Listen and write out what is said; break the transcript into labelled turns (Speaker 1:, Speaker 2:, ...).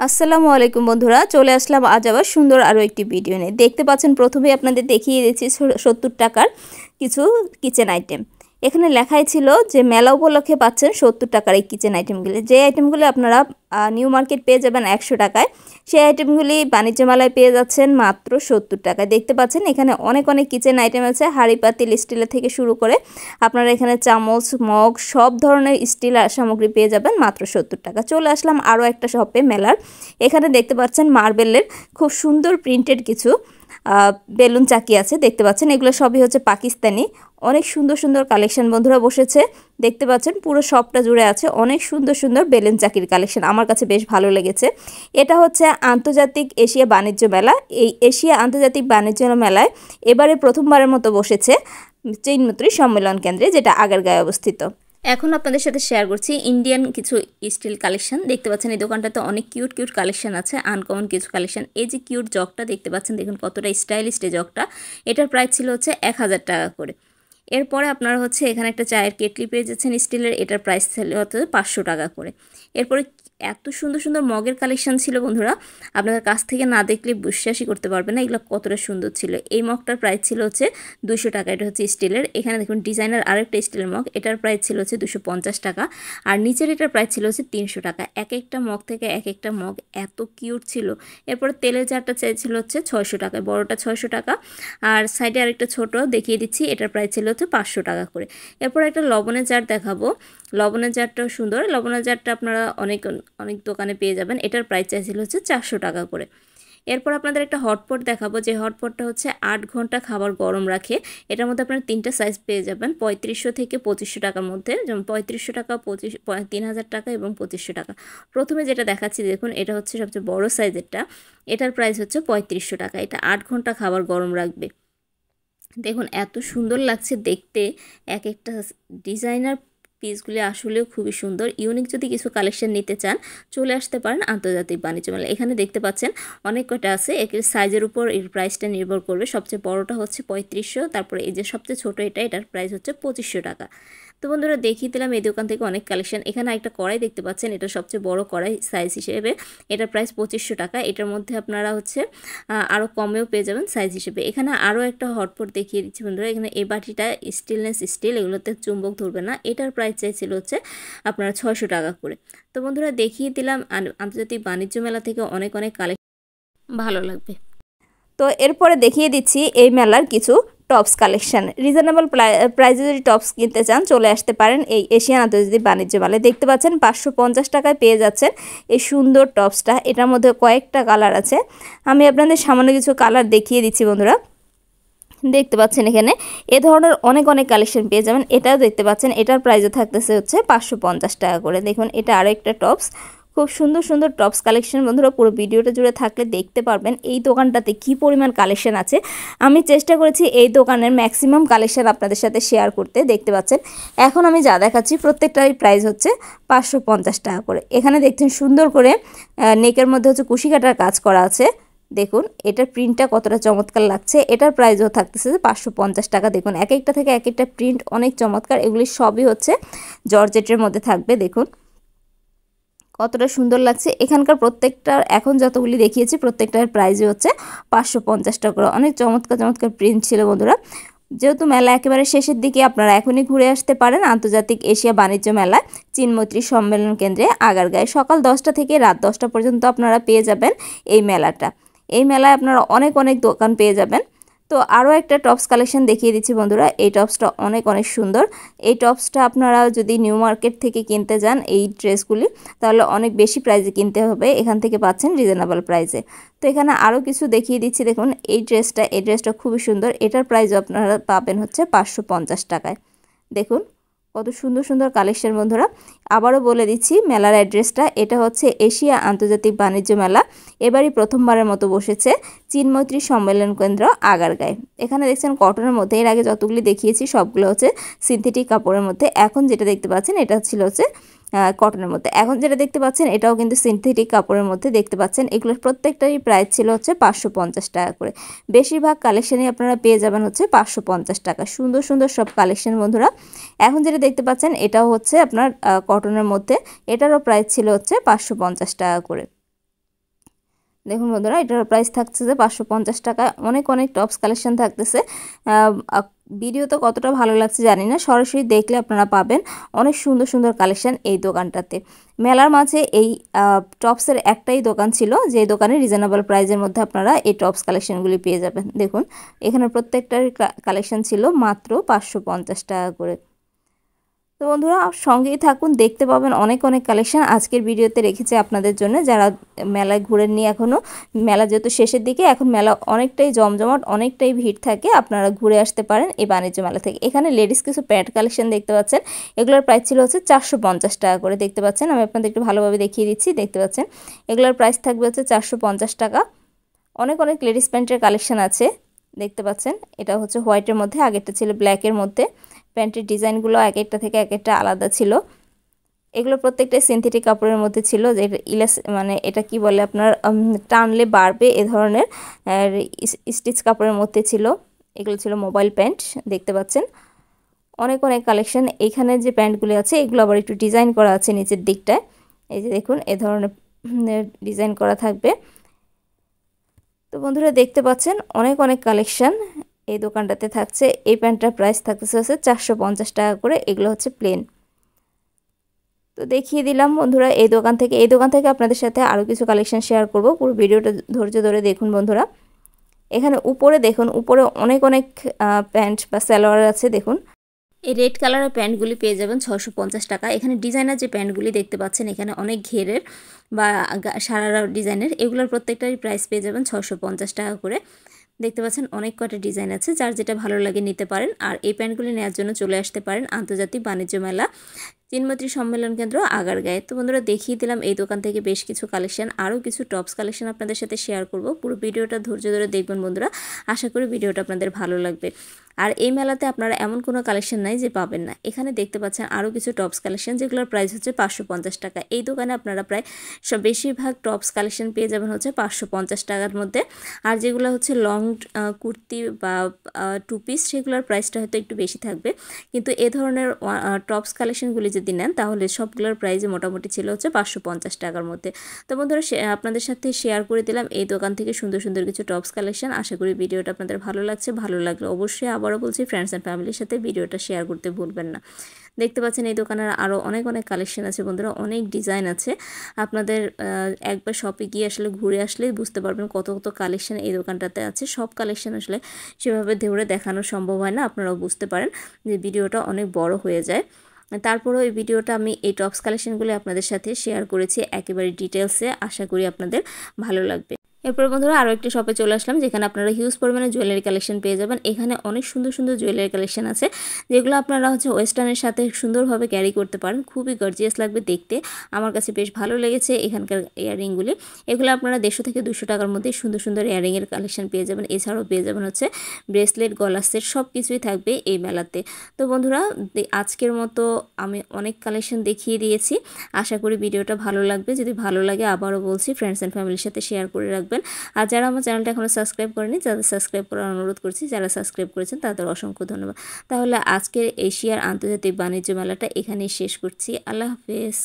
Speaker 1: আসসালামু আলাইকুম বন্ধুরা, চলে আসলাম আজ আবার সুন্দর আরও একটি ভিডিও নিয়ে। দেখতে পাচ্ছেন প্রথমেই আপনাদের দেখিয়ে দিচ্ছি 70 টাকার কিছু কিচেন আইটেম। এখানে লেখাই ছিল যে মেলা উপলক্ষে পাচ্ছেন 70 টাকার এই কিচেন আইটেমগুলি। যে আইটেমগুলি আপনারা নিউ মার্কেট পেয়ে যাবেন 100 টাকায়, সেই আইটেমগুলি বাণিজ্য মেলায় পেয়ে যাচ্ছেন মাত্র 70 টাকায়। দেখতে পাচ্ছেন এখানে অনেক কিচেন আইটেম আছে, হাঁড়ি পাতিল স্টিলের থেকে শুরু করে আপনারা এখানে চামচ মগ সব ধরনের স্টিল সামগ্রী পেয়ে যাবেন মাত্র 70 টাকা। চলে আসলাম আরও একটা শপে মেলার। এখানে দেখতে পাচ্ছেন মার্বেলের খুব সুন্দর প্রিন্টেড কিছু বেলুন চাকি আছে। দেখতে পাচ্ছেন এগুলো সবই হচ্ছে পাকিস্তানি। অনেক সুন্দর কালেকশন বন্ধুরা বসেছে। দেখতে পাচ্ছেন পুরো শপটা জুড়ে আছে অনেক সুন্দর বেলুন চাকির কালেকশন। আমার কাছে বেশ ভালো লেগেছে। এটা হচ্ছে আন্তর্জাতিক এশিয়া বাণিজ্য মেলা। এই এশিয়া আন্তর্জাতিক বাণিজ্য মেলায় এবারে প্রথমবারের মতো বসেছে চিনমৈত্রী সম্মেলন কেন্দ্রে, যেটা আগারগাঁয়ে অবস্থিত। এখন আপনাদের সাথে শেয়ার করছি ইন্ডিয়ান কিছু স্টিল কালেকশন। দেখতে পাচ্ছেন এই দোকানটাতে অনেক কিউট কালেকশন আছে, আনকমন কিছু কালেকশন। এই যে কিউট জগটা দেখতে পাচ্ছেন, দেখুন কতটা স্টাইলিশ এই জগটা। এটার প্রাইস ছিল হচ্ছে 1000 টাকা করে। এরপরে আপনারা হচ্ছে এখানে একটা চায়ের কেটলি পেয়ে যাচ্ছেন স্টিলের, এটার প্রাইস ছিল হচ্ছে 500 টাকা করে। এরপরে এত সুন্দর মগের কালেকশন ছিল বন্ধুরা, আপনাদের কাছ থেকে না দেখলে বিশ্বাসই করতে পারবেন না এগুলো কতটা সুন্দর ছিল। এই মগটার প্রাইস ছিল হচ্ছে 200 টাকা। এটা হচ্ছে স্টিলের। এখানে দেখুন ডিজাইনার আরেকটা স্টিলের মগ, এটার প্রাইস ছিল হচ্ছে 250 টাকা। আর নিচের এটার প্রাইস ছিল হচ্ছে 300 টাকা। এক একটা মগ থেকে এক একটা মগ এত কিউট ছিল। এরপরে তেলের জারটা চাইছিল হচ্ছে 600 টাকায়, বড়টা 600 টাকা। আর সাইডে আরেকটা ছোট দেখিয়ে দিচ্ছি, এটার প্রাইস ছিল হচ্ছে 500 টাকা করে। এরপর একটা লবণের জার দেখাবো। লবণের জারটাও সুন্দর। লবণের জারটা আপনারা অনেক দোকানে পেয়ে যাবেন। এটার প্রাইস চাইছিল হচ্ছে 400 টাকা করে। এরপর আপনাদের একটা হটপট দেখাবো, যে হটপটটা হচ্ছে 8 ঘন্টা খাবার গরম রাখে। এটার মধ্যে আপনারা 3টা সাইজ পেয়ে যাবেন 3500 থেকে 2500 টাকার মধ্যে, যেমন 3500 টাকা, 3000 টাকা এবং 2500 টাকা। প্রথমে যেটা দেখাচ্ছি দেখুন, এটা হচ্ছে সবচেয়ে বড় সাইজেরটা। এটার প্রাইস হচ্ছে 3500 টাকা। এটা 8 ঘন্টা খাবার গরম রাখবে। দেখুন এত সুন্দর লাগছে দেখতে। এক একটা ডিজাইনার পিসগুলি আসলেও খুবই সুন্দর। ইউনিক যদি কিছু কালেকশন নিতে চান চলে আসতে পারেন আন্তর্জাতিক বাণিজ্য মেলা। এখানে দেখতে পাচ্ছেন অনেক কয়টা আছে, এর সাইজের উপর এর প্রাইসটা নির্ভর করবে। সবচেয়ে বড়টা হচ্ছে 3500, তারপরে এই যে সবচেয়ে ছোটো এটার প্রাইস হচ্ছে 2500 টাকা। তো বন্ধুরা দেখিয়ে দিলাম এই দোকান থেকে অনেক কালেকশন। এখানে একটা কড়াই দেখতে পাচ্ছেন, এটা সবচেয়ে বড় কড়াই সাইজ হিসেবে। এটার প্রাইস 2500 টাকা। এটার মধ্যে আপনারা হচ্ছে আরও কমেও পেয়ে যাবেন সাইজ হিসেবে। এখানে আরও একটা হটপট দেখিয়ে দিচ্ছি বন্ধুরা। এখানে এই বাটিটা স্টেনলেস স্টিল, এগুলোতে চুম্বক ধরবে না। এটার প্রাইস চাইছিল হচ্ছে আপনারা 600 টাকা করে। তো বন্ধুরা দেখিয়ে দিলাম আন্তর্জাতিক বাণিজ্য মেলা থেকে অনেক কালেকশন, ভালো লাগবে। তো এরপরে দেখিয়ে দিচ্ছি এই মেলার কিছু টপস কালেকশন। রিজনেবল প্রাইসে যদি টপস কিনতে চান চলে আসতে পারেন এই এশিয়ান আন্তর্জাতিক বাণিজ্য মেলায়। দেখতে পাচ্ছেন 550 টাকায় পেয়ে যাচ্ছেন এই সুন্দর টপসটা। এটার মধ্যে কয়েকটা কালার আছে, আমি আপনাদের সামান্য কিছু কালার দেখিয়ে দিচ্ছি বন্ধুরা। দেখতে পাচ্ছেন এখানে এ ধরনের অনেক কালেকশন পেয়ে যাবেন। এটাও দেখতে পাচ্ছেন, এটার প্রাইসও থাকতেছে হচ্ছে 550 টাকা করে। দেখুন এটা আরও একটা টপস, খুব সুন্দর টপস কালেকশন। বন্ধুরা পুরো ভিডিওটা জুড়ে থাকলে দেখতে পারবেন এই দোকানটাতে কি পরিমাণ কালেকশন আছে। আমি চেষ্টা করেছি এই দোকানের ম্যাক্সিমাম কালেকশন আপনাদের সাথে শেয়ার করতে। দেখতে পাচ্ছেন এখন আমি যা দেখাচ্ছি প্রত্যেকটারই প্রাইস হচ্ছে 550 টাকা করে। এখানে দেখছেন সুন্দর করে নেকের মধ্যে হচ্ছে কুশি কাটার কাজ করা আছে। দেখুন এটার প্রিন্টটা কতটা চমৎকার লাগছে। এটার প্রাইসও থাকতেছে 550 টাকা। দেখুন এক একটা থেকে এক একটা প্রিন্ট অনেক চমৎকার। এগুলি সবই হচ্ছে জর্জেটের মধ্যে থাকবে। দেখুন কতটা সুন্দর লাগছে। এখানকার প্রত্যেকটার এখন যতগুলি দেখিয়েছি প্রত্যেকটার প্রাইসই হচ্ছে 550 টাকা করে। অনেক চমৎকার প্রিন্ট ছিল বন্ধুরা। যেহেতু মেলা একেবারে শেষের দিকে, আপনারা এখনই ঘুরে আসতে পারেন আন্তর্জাতিক এশিয়া বাণিজ্য মেলায় চিনমৈত্রী সম্মেলন কেন্দ্রে আগারগাঁয়ে। সকাল 10টা থেকে রাত 10টা পর্যন্ত আপনারা পেয়ে যাবেন এই মেলাটা। এই মেলায় আপনারা অনেক দোকান পেয়ে যাবেন। তো আরও একটা টপস কালেকশন দেখিয়ে দিচ্ছি বন্ধুরা। এই টপসটা অনেক সুন্দর। এই টপসটা আপনারা যদি নিউ মার্কেট থেকে কিনতে যান এই ড্রেসগুলি, তাহলে অনেক বেশি প্রাইসে কিনতে হবে। এখান থেকে পাচ্ছেন রিজনেবল প্রাইসে। তো এখানে আরও কিছু দেখিয়ে দিচ্ছি। দেখুন এই ড্রেসটা খুবই সুন্দর। এটার প্রাইসও আপনারা পাবেন হচ্ছে 550 টাকায়। দেখুন কত সুন্দর কালেকশন বন্ধুরা। আবারও বলে দিচ্ছি মেলার অ্যাড্রেসটা। এটা হচ্ছে এশিয়া আন্তর্জাতিক বাণিজ্য মেলা। এবারই প্রথমবারের মতো বসেছে চিনমৈত্রী সম্মেলন কেন্দ্র আগারগাঁয়ে। এখানে দেখছেন কটনের মধ্যে, এর আগে যতগুলি দেখিয়েছি সবগুলো হচ্ছে সিনথেটিক কাপড়ের মধ্যে। এখন যেটা দেখতে পাচ্ছেন এটা ছিল হচ্ছে কটনের মধ্যে। এখন যেটা দেখতে পাচ্ছেন এটাও কিন্তু সিনথেটিক কাপড়ের মধ্যে। দেখতে পাচ্ছেন এগুলোর প্রত্যেকটারই প্রাইস ছিল হচ্ছে 550 টাকা করে। বেশিরভাগ কালেকশনই আপনারা পেয়ে যাবেন হচ্ছে 550 টাকা। সুন্দর সব কালেকশন বন্ধুরা। এখন যেটা দেখতে পাচ্ছেন এটাও হচ্ছে আপনার কটনের মধ্যে। এটারও প্রাইস ছিল হচ্ছে 550 টাকা করে। দেখুন বন্ধুরা, এটার প্রাইস থাকছে যে 550 টাকা। অনেক অনেক টপস কালেকশন থাকতেছে। ভিডিও তো কতটা ভালো লাগছে জানি না, সরাসরি দেখলে আপনারা পাবেন অনেক সুন্দর সুন্দর কালেকশন এই দোকানটাতে। মেলার মাঝে এই টপসের একটাই দোকান ছিল, যে দোকানে রিজনেবল প্রাইসের মধ্যে আপনারা এই টপস কালেকশনগুলি পেয়ে যাবেন। দেখুন এখানে প্রত্যেকটার কালেকশন ছিল মাত্র 550 টাকা করে। তো বন্ধুরা সঙ্গেই থাকুন, দেখতে পাবেন অনেক অনেক কালেকশন আজকের ভিডিওতে রেখেছি আপনাদের জন্য। যারা মেলায় ঘুরেননি এখনও, মেলা যেহেতু শেষের দিকে, এখন মেলা অনেকটাই জমজমাট, অনেকটাই ভিড় থাকে, আপনারা ঘুরে আসতে পারেন এই বাণিজ্য মেলা থেকে। এখানে লেডিস কিছু প্যান্ট কালেকশন দেখতে পাচ্ছেন, এগুলোর প্রাইস ছিল হচ্ছে 450 টাকা করে। দেখতে পাচ্ছেন, আমি আপনাদের একটু ভালোভাবে দেখিয়ে দিচ্ছি। দেখতে পাচ্ছেন এগুলোর প্রাইস থাকবে হচ্ছে 450 টাকা। অনেক অনেক লেডিস প্যান্টের কালেকশন আছে, দেখতে পাচ্ছেন। এটা হচ্ছে হোয়াইটের মধ্যে, আগেরটা ছিল ব্ল্যাকের মধ্যে। প্যান্টের ডিজাইনগুলো এক একটা থেকে এক একটা আলাদা ছিল। এগুলো প্রত্যেকটাই সিনথেটিক কাপড়ের মধ্যে ছিল, যে মানে এটা কি বলে আপনার, টানলে বাড়বে এ ধরনের স্টিচ কাপড়ের মধ্যে ছিল। এগুলো ছিল মোবাইল প্যান্ট, দেখতে পাচ্ছেন। অনেক অনেক কালেকশন। এখানে যে প্যান্টগুলি আছে এগুলো আবার একটু ডিজাইন করা আছে নিচের দিকটায়। এই যে দেখুন, এ ধরনের ডিজাইন করা থাকবে। তো বন্ধুরা দেখতে পাচ্ছেন অনেক অনেক কালেকশন এই দোকানটাতে থাকছে। এই প্যান্টটার প্রাইস থাকতেছে হচ্ছে 450 টাকা করে। এগুলো হচ্ছে প্লেন। তো দেখিয়ে দিলাম বন্ধুরা এই দোকান থেকে আপনাদের সাথে আরও কিছু কালেকশন শেয়ার করব। পুরো ভিডিওটা ধৈর্য ধরে দেখুন বন্ধুরা। এখানে উপরে দেখুন, উপরে অনেক অনেক প্যান্ট বা সালোয়ার আছে। দেখুন এই রেড কালারের প্যান্টগুলি পেয়ে যাবেন 650 টাকা। এখানে ডিজাইনার যে প্যান্টগুলি দেখতে পাচ্ছেন, এখানে অনেক ঘেরের বা সারারা ডিজাইনের, এগুলোর প্রত্যেকটারই প্রাইস পেয়ে যাবেন 650 টাকা করে। দেখতে পাচ্ছেন অনেক কটা ডিজাইন আছে, যার যেটা ভালো লাগে নিতে পারেন। আর এই প্যান্টগুলি নেওয়ার জন্য চলে আসতে পারেন আন্তর্জাতিক বাণিজ্য মেলা, চিনমৈত্রী সম্মেলন কেন্দ্র, আগারগাঁয়ে। তো বন্ধুরা দেখিয়ে দিলাম এই দোকান থেকে বেশ কিছু কালেকশন, আরও কিছু টপস কালেকশন আপনাদের সাথে শেয়ার করব। পুরো ভিডিওটা ধৈর্য ধরে দেখবেন বন্ধুরা, আশা করি ভিডিওটা আপনাদের ভালো লাগবে। আর এই মেলাতে আপনারা এমন কোনো কালেকশন নাই যে পাবেন না। এখানে দেখতে পাচ্ছেন আরও কিছু টপস কালেকশন, যেগুলোর প্রাইস হচ্ছে 550 টাকা। এই দোকানে আপনারা প্রায় বেশিরভাগ টপস কালেকশন পেয়ে যাবেন হচ্ছে 550 টাকার মধ্যে। আর যেগুলো হচ্ছে লং কুর্তি বা টু পিস, সেগুলোর প্রাইসটা হয়তো একটু বেশি থাকবে। কিন্তু এ ধরনের টপস কালেকশনগুলি যদি নেন, তাহলে সবগুলোর প্রাইসে মোটামুটি ছিল হচ্ছে 550 টাকার মধ্যে। তো বন্ধুরা আপনাদের সাথে শেয়ার করে দিলাম এই দোকান থেকে সুন্দর সুন্দর কিছু টপস কালেকশন। আশা করি ভিডিওটা আপনাদের ভালো লাগছে। ভালো লাগলে অবশ্যই আবারও বলছি, ফ্রেন্ডস অ্যান্ড ফ্যামিলির সাথে ভিডিওটা শেয়ার করতে ভুলবেন না। দেখতে পাচ্ছেন এই দোকানের আরও অনেক অনেক কালেকশন আছে বন্ধুরা, অনেক ডিজাইন আছে। আপনাদের একবার শপে গিয়ে আসলে ঘুরে আসলে বুঝতে পারবেন কত কত কালেকশন এই দোকানটাতে আছে। সব কালেকশন আসলে সেভাবে ধরে দেখানো সম্ভব হয় না, আপনারাও বুঝতে পারেন যে ভিডিওটা অনেক বড় হয়ে যায়। তারপরেও এই ভিডিওটা আমি এই টপস কালেকশনগুলো আপনাদের সাথে শেয়ার করেছি একেবারে ডিটেলসে। আশা করি আপনাদের ভালো লাগবে। এরপর বন্ধুরা আরও একটি শপে চলে আসলাম, যেখানে আপনারা হিউজ পরিমাণে জুয়েলারি কালেকশন পেয়ে যাবেন। এখানে অনেক সুন্দর সুন্দর জুয়েলারি কালেকশন আছে, যেগুলো আপনারা হচ্ছে ওয়েস্টার্নের সাথে সুন্দরভাবে ক্যারি করতে পারেন। খুবই গর্জিয়াস লাগবে দেখতে, আমার কাছে বেশ ভালো লেগেছে এখানকার ইয়াররিংগুলি। এগুলো আপনারা 150 থেকে 200 টাকার মধ্যে সুন্দর সুন্দর ইয়াররিংয়ের কালেকশন পেয়ে যাবেন। এছাড়াও পেয়ে যাবেন হচ্ছে ব্রেসলেট, গলার সেট, সব কিছুই থাকবে এই মেলাতে। তো বন্ধুরা আজকের মতো আমি অনেক কালেকশন দেখিয়ে দিয়েছি। আশা করি ভিডিওটা ভালো লাগবে। যদি ভালো লাগে আবারও বলছি, ফ্রেন্ডস অ্যান্ড ফ্যামিলির সাথে শেয়ার করে রাখবেন। আর যারা আমার চ্যানেলটা এখনও সাবস্ক্রাইব করেনি, যাদের সাবস্ক্রাইব করার অনুরোধ করছি। যারা সাবস্ক্রাইব করেছেন তাদের অসংখ্য ধন্যবাদ। তাহলে আজকের এশিয়ার আন্তর্জাতিক বাণিজ্য মেলাটা এখানেই শেষ করছি। আল্লাহ হাফেজ।